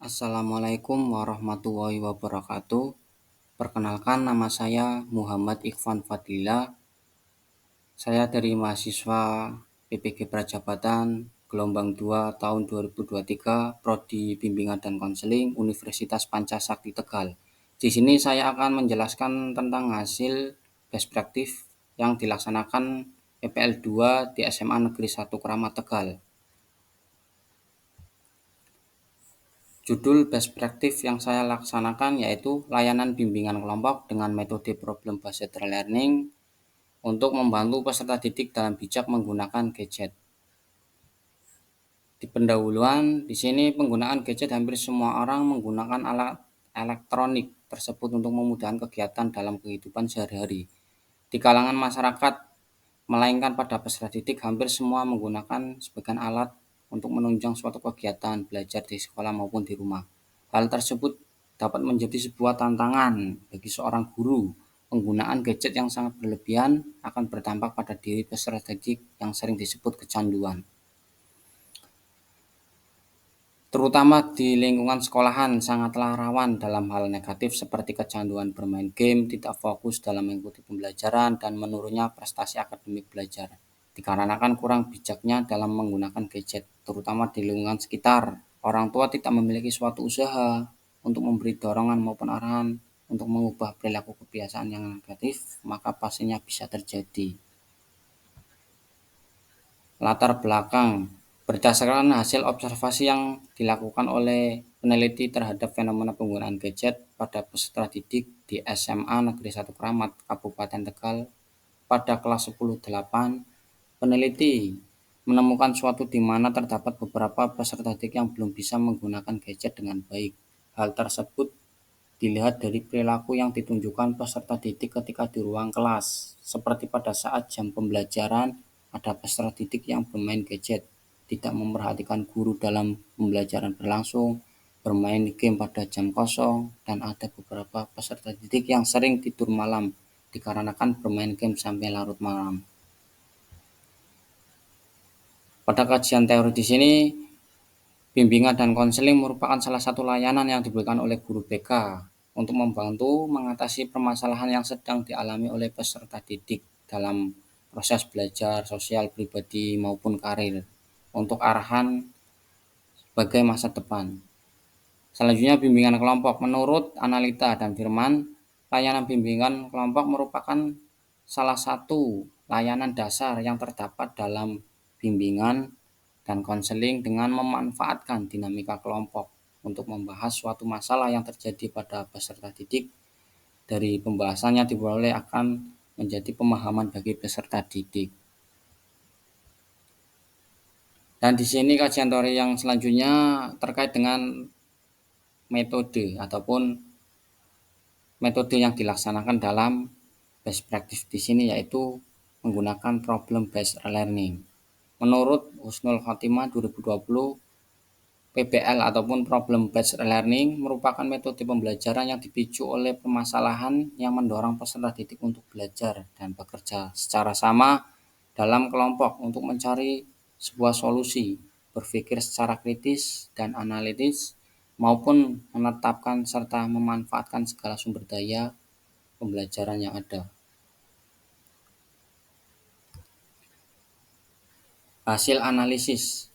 Assalamualaikum warahmatullahi wabarakatuh. Perkenalkan, nama saya Muhammad Ikhwan Fadila. Saya dari mahasiswa PPG Prajabatan gelombang 2 tahun 2023 Prodi Bimbingan dan Konseling Universitas Pancasakti Tegal. Di sini saya akan menjelaskan tentang hasil best practice yang dilaksanakan PPL 2 di SMA Negeri 1 Keramat Tegal. Judul best practice yang saya laksanakan yaitu layanan bimbingan kelompok dengan metode problem based learning untuk membantu peserta didik dalam bijak menggunakan gadget. Di pendahuluan, di sini penggunaan gadget hampir semua orang menggunakan alat elektronik tersebut untuk memudahkan kegiatan dalam kehidupan sehari-hari. Di kalangan masyarakat, melainkan pada peserta didik, hampir semua menggunakan sebagian alat untuk menunjang suatu kegiatan belajar di sekolah maupun di rumah. Hal tersebut dapat menjadi sebuah tantangan bagi seorang guru. Penggunaan gadget yang sangat berlebihan akan berdampak pada diri peserta didik yang sering disebut kecanduan. Terutama di lingkungan sekolahan sangatlah rawan dalam hal negatif seperti kecanduan bermain game, tidak fokus dalam mengikuti pembelajaran, dan menurunnya prestasi akademik belajar. Dikarenakan kurang bijaknya dalam menggunakan gadget, terutama di lingkungan sekitar. Orang tua tidak memiliki suatu usaha untuk memberi dorongan maupun arahan untuk mengubah perilaku kebiasaan yang negatif, maka pastinya bisa terjadi. Latar belakang. Berdasarkan hasil observasi yang dilakukan oleh peneliti terhadap fenomena penggunaan gadget pada peserta didik di SMA Negeri 1 Keramat, Kabupaten Tegal pada kelas 10-8, peneliti menemukan suatu di mana terdapat beberapa peserta didik yang belum bisa menggunakan gadget dengan baik. Hal tersebut dilihat dari perilaku yang ditunjukkan peserta didik ketika di ruang kelas, seperti pada saat jam pembelajaran ada peserta didik yang bermain gadget, tidak memperhatikan guru dalam pembelajaran berlangsung, bermain game pada jam kosong, dan ada beberapa peserta didik yang sering tidur malam dikarenakan bermain game sampai larut malam. Pada kajian teori di sini, bimbingan dan konseling merupakan salah satu layanan yang diberikan oleh guru BK untuk membantu mengatasi permasalahan yang sedang dialami oleh peserta didik dalam proses belajar sosial pribadi maupun karir untuk arahan sebagai masa depan. Selanjutnya, bimbingan kelompok. Menurut Analita dan Firman, layanan bimbingan kelompok merupakan salah satu layanan dasar yang terdapat dalam bimbingan dan konseling dengan memanfaatkan dinamika kelompok untuk membahas suatu masalah yang terjadi pada peserta didik. Dari pembahasannya diperoleh akan menjadi pemahaman bagi peserta didik. Dan di sini kajian teori yang selanjutnya terkait dengan metode ataupun metode yang dilaksanakan dalam best practice di sini yaitu menggunakan problem based learning. Menurut Husnul Khotimah 2020, PBL ataupun problem based learning merupakan metode pembelajaran yang dipicu oleh permasalahan yang mendorong peserta didik untuk belajar dan bekerja secara sama dalam kelompok untuk mencari sebuah solusi, berpikir secara kritis dan analitis, maupun menetapkan serta memanfaatkan segala sumber daya pembelajaran yang ada. Hasil analisis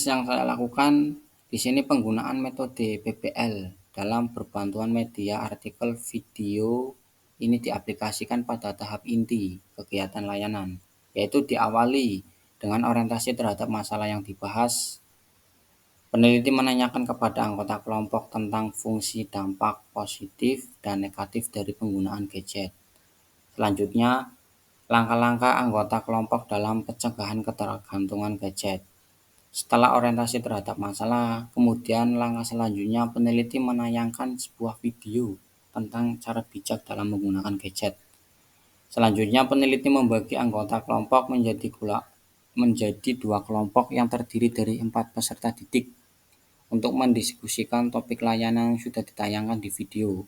yang saya lakukan di sini penggunaan metode PBL dalam berbantuan media artikel video ini diaplikasikan pada tahap inti kegiatan layanan, yaitu diawali dengan orientasi terhadap masalah yang dibahas. Peneliti menanyakan kepada anggota kelompok tentang fungsi dampak positif dan negatif dari penggunaan gadget. Selanjutnya, langkah-langkah anggota kelompok dalam pencegahan ketergantungan gadget. Setelah orientasi terhadap masalah, kemudian langkah selanjutnya peneliti menayangkan sebuah video tentang cara bijak dalam menggunakan gadget. Selanjutnya peneliti membagi anggota kelompok menjadi dua kelompok yang terdiri dari 4 peserta didik untuk mendiskusikan topik layanan yang sudah ditayangkan di video.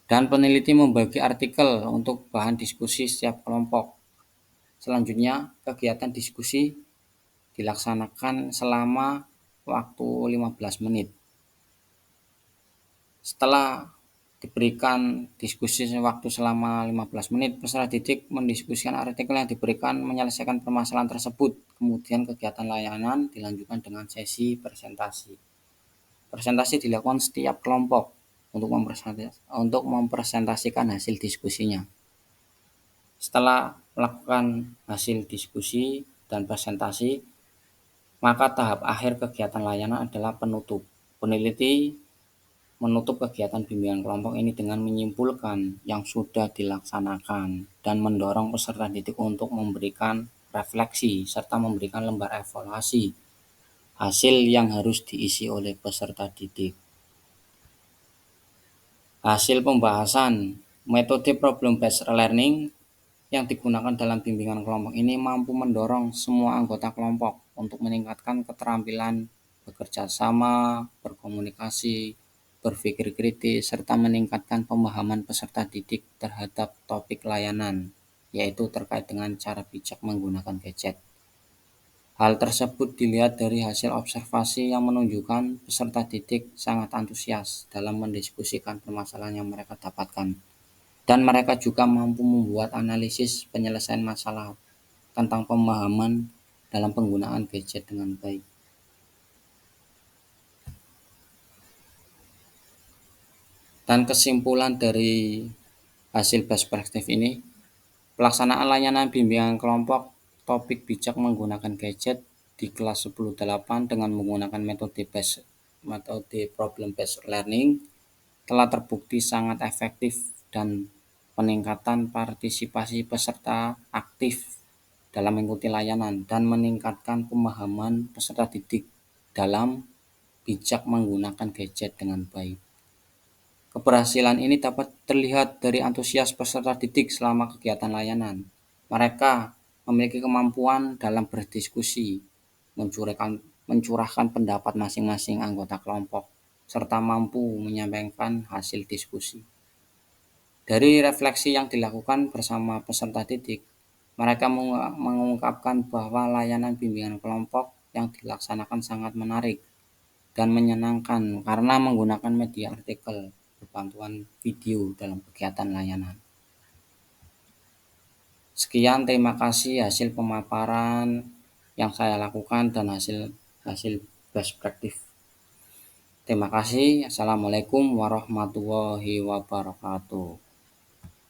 Dan peneliti membagi artikel untuk bahan diskusi setiap kelompok. Selanjutnya, kegiatan diskusi dilaksanakan selama waktu 15 menit. Setelah diberikan diskusi waktu selama 15 menit, peserta didik mendiskusikan artikel yang diberikan, menyelesaikan permasalahan tersebut. Kemudian kegiatan layanan dilanjutkan dengan sesi presentasi. Presentasi dilakukan setiap kelompok untuk mempresentasikan hasil diskusinya. Setelah melakukan hasil diskusi dan presentasi, maka tahap akhir kegiatan layanan adalah penutup. Peneliti menutup kegiatan bimbingan kelompok ini dengan menyimpulkan yang sudah dilaksanakan dan mendorong peserta didik untuk memberikan refleksi serta memberikan lembar evaluasi hasil yang harus diisi oleh peserta didik. Hasil pembahasan metode problem based learning yang digunakan dalam bimbingan kelompok ini mampu mendorong semua anggota kelompok untuk meningkatkan keterampilan bekerja sama, berkomunikasi, berpikir kritis, serta meningkatkan pemahaman peserta didik terhadap topik layanan, yaitu terkait dengan cara bijak menggunakan gadget. Hal tersebut dilihat dari hasil observasi yang menunjukkan peserta didik sangat antusias dalam mendiskusikan permasalahan yang mereka dapatkan. Dan mereka juga mampu membuat analisis penyelesaian masalah tentang pemahaman dalam penggunaan gadget dengan baik. Dan kesimpulan dari hasil best practice ini, pelaksanaan layanan bimbingan kelompok topik bijak menggunakan gadget di kelas 10-8 dengan menggunakan metode problem based learning telah terbukti sangat efektif dan peningkatan partisipasi peserta aktif dalam mengikuti layanan dan meningkatkan pemahaman peserta didik dalam bijak menggunakan gadget dengan baik. Keberhasilan ini dapat terlihat dari antusias peserta didik selama kegiatan layanan. Mereka memiliki kemampuan dalam berdiskusi, mencurahkan pendapat masing-masing anggota kelompok, serta mampu menyampaikan hasil diskusi. Dari refleksi yang dilakukan bersama peserta didik, mereka mengungkapkan bahwa layanan bimbingan kelompok yang dilaksanakan sangat menarik dan menyenangkan karena menggunakan media artikel berbantuan video dalam kegiatan layanan. Sekian, terima kasih hasil pemaparan yang saya lakukan dan hasil best practice. Terima kasih. Assalamualaikum warahmatullahi wabarakatuh.